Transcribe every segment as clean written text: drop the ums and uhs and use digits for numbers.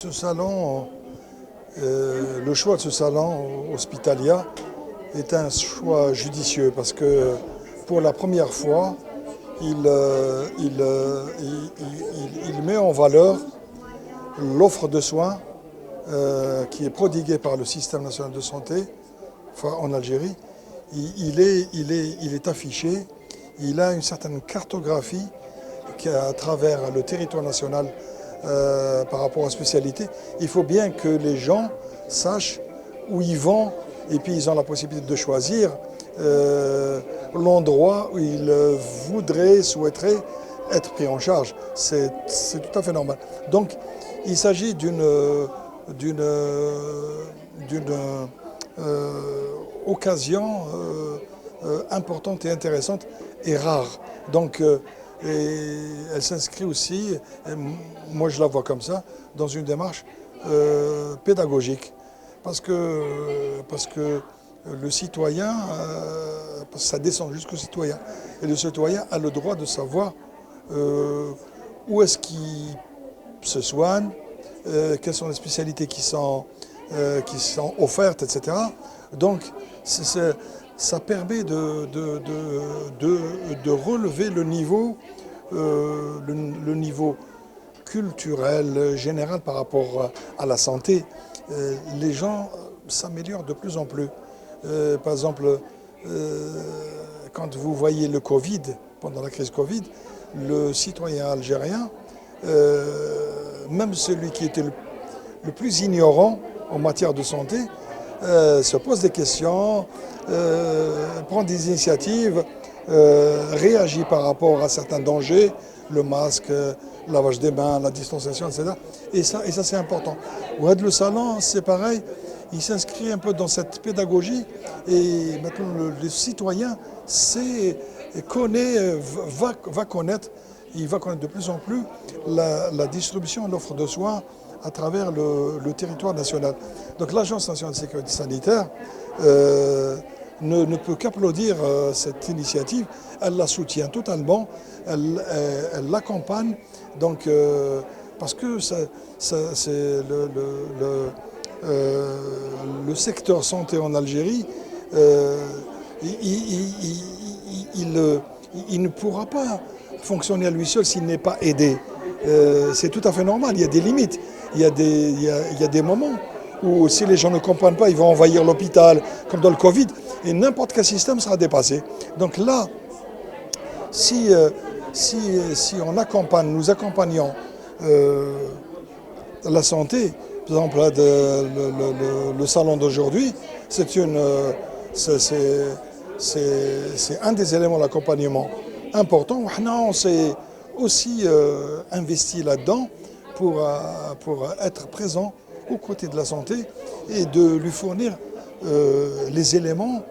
Ce salon, le choix de ce salon hospitalier est un choix judicieux parce que pour la première fois, il met en valeur l'offre de soins qui est prodiguée par le système national de santé en Algérie. Il est affiché, il a une certaine cartographie à travers le territoire national par rapport aux spécialités. Il faut bien que les gens sachent où ils vont et puis ils ont la possibilité de choisir l'endroit où ils souhaiteraient être pris en charge. C'est tout à fait normal. Donc il s'agit d'une occasion importante et intéressante et rare. Donc et elle s'inscrit aussi, moi je la vois comme ça, dans une démarche pédagogique. Parce que le citoyen, ça descend jusqu'au citoyen. Et le citoyen a le droit de savoir où est-ce qu'il se soigne, quelles sont les spécialités qui sont offertes, etc. Donc ça permet de relever le niveau culturel général par rapport à la santé. Les gens s'améliorent de plus en plus. Par exemple, quand vous voyez le Covid, pendant la crise Covid, le citoyen algérien, même celui qui était le plus ignorant en matière de santé, se pose des questions, prend des initiatives, réagit par rapport à certains dangers, le masque, le lavage des mains, la distanciation, etc. Et ça c'est important. Ouad le salon, c'est pareil, il s'inscrit un peu dans cette pédagogie et maintenant le citoyen va connaître de plus en plus la distribution, l'offre de soins à travers le territoire national. Donc l'Agence nationale de sécurité sanitaire ne peut qu'applaudir cette initiative. Elle la soutient totalement, elle l'accompagne. Donc, parce que c'est le secteur santé en Algérie, il ne pourra pas fonctionner à lui seul s'il n'est pas aidé. C'est tout à fait normal, il y a des limites. Il y a des moments où si les gens ne comprennent pas, ils vont envahir l'hôpital, comme dans le Covid, et n'importe quel système sera dépassé. Donc là, si nous accompagnons la santé, par exemple là, le salon d'aujourd'hui, c'est un des éléments d'accompagnement important. On s'est aussi investi là-dedans pour être présent aux côtés de la santé et de lui fournir les éléments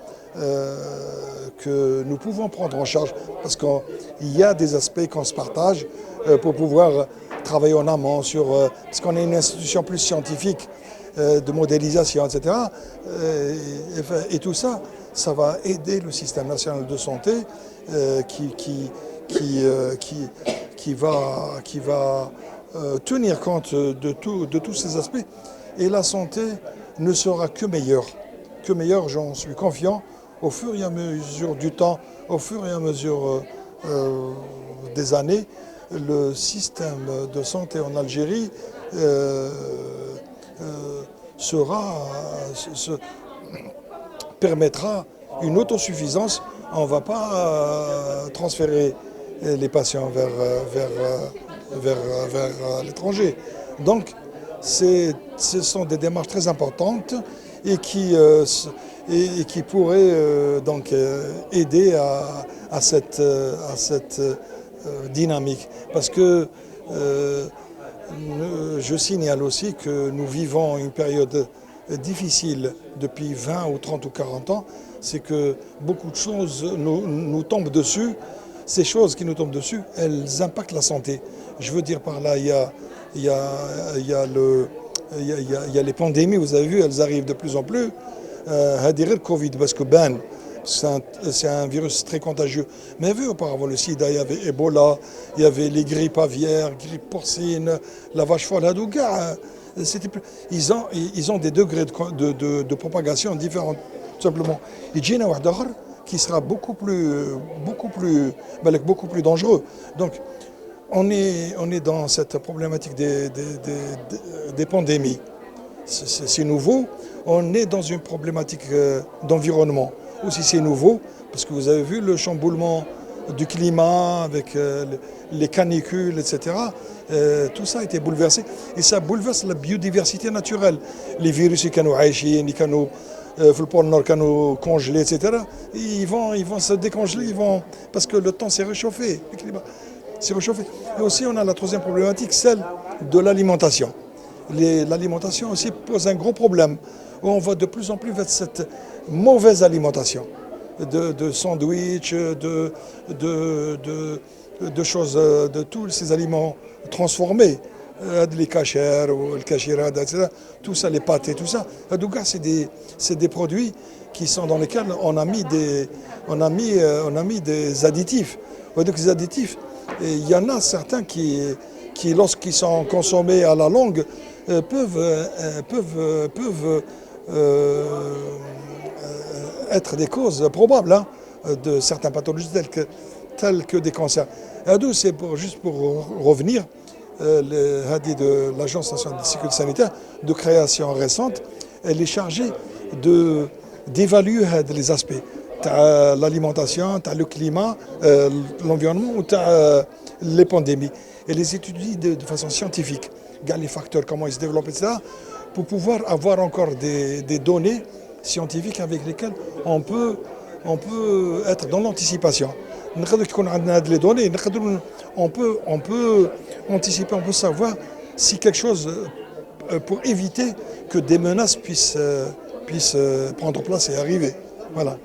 que nous pouvons prendre en charge. Parce qu'il y a des aspects qu'on se partage pour pouvoir travailler en amont parce qu'on est une institution plus scientifique de modélisation, etc. Et tout ça, ça va aider le système national de santé qui va tenir compte de tous ces aspects. Et la santé ne sera que meilleure, j'en suis confiant, au fur et à mesure du temps, au fur et à mesure des années. Le système de santé en Algérie permettra une autosuffisance. On ne va pas transférer les patients vers l'étranger. Donc, ce sont des démarches très importantes et qui pourraient donc aider à cette dynamique. Parce que je signale aussi que nous vivons une période difficile depuis 20 ou 30 ou 40 ans. C'est que beaucoup de choses nous tombent dessus. Ces choses qui nous tombent dessus, elles impactent la santé. Je veux dire par là, il y a les pandémies, vous avez vu, elles arrivent de plus en plus. Le Covid, parce que c'est un virus très contagieux. Mais vu auparavant le sida, il y avait Ebola, il y avait les grippes aviaires, grippe porcine, la vache folle, Ils ont des degrés de propagation différents, tout simplement. Et Gina Wahdakhar, qui sera beaucoup plus dangereux. Donc, on est dans cette problématique des pandémies. C'est nouveau. On est dans une problématique d'environnement. Aussi, c'est nouveau, parce que vous avez vu le chamboulement du climat avec les canicules, etc. Tout ça a été bouleversé. Et ça bouleverse la biodiversité naturelle. Les virus qui sont aïchés, qui sont le pôle Nord, qui sont congelés, etc. Ils vont se décongeler, parce que le temps s'est réchauffé. Le climat s'est réchauffé. Et aussi, on a la troisième problématique, celle de l'alimentation. L'alimentation aussi pose un gros problème. On va de plus en plus vers cette mauvaise alimentation, de sandwich, de choses, de tous ces aliments transformés, les cachers, le cachirade, etc. Tout ça, les pâtes et tout ça. En tout cas, c'est des produits dans lesquels on a mis des additifs. Donc, les additifs, il y en a certains qui lorsqu'ils sont consommés à la longue, peuvent être des causes probables de certaines pathologies telles que des cancers. C'est juste pour revenir, de l'Agence nationale de sécurité sanitaire, de création récente, elle est chargée d'évaluer les aspects. L'alimentation, le climat, l'environnement ou les pandémies. Et les étudie de façon scientifique, les facteurs, comment ils se développent, etc., pour pouvoir avoir encore des données scientifiques avec lesquelles on peut être dans l'anticipation. Les données, on peut anticiper, on peut savoir si quelque chose pour éviter que des menaces puissent prendre place et arriver. Voilà.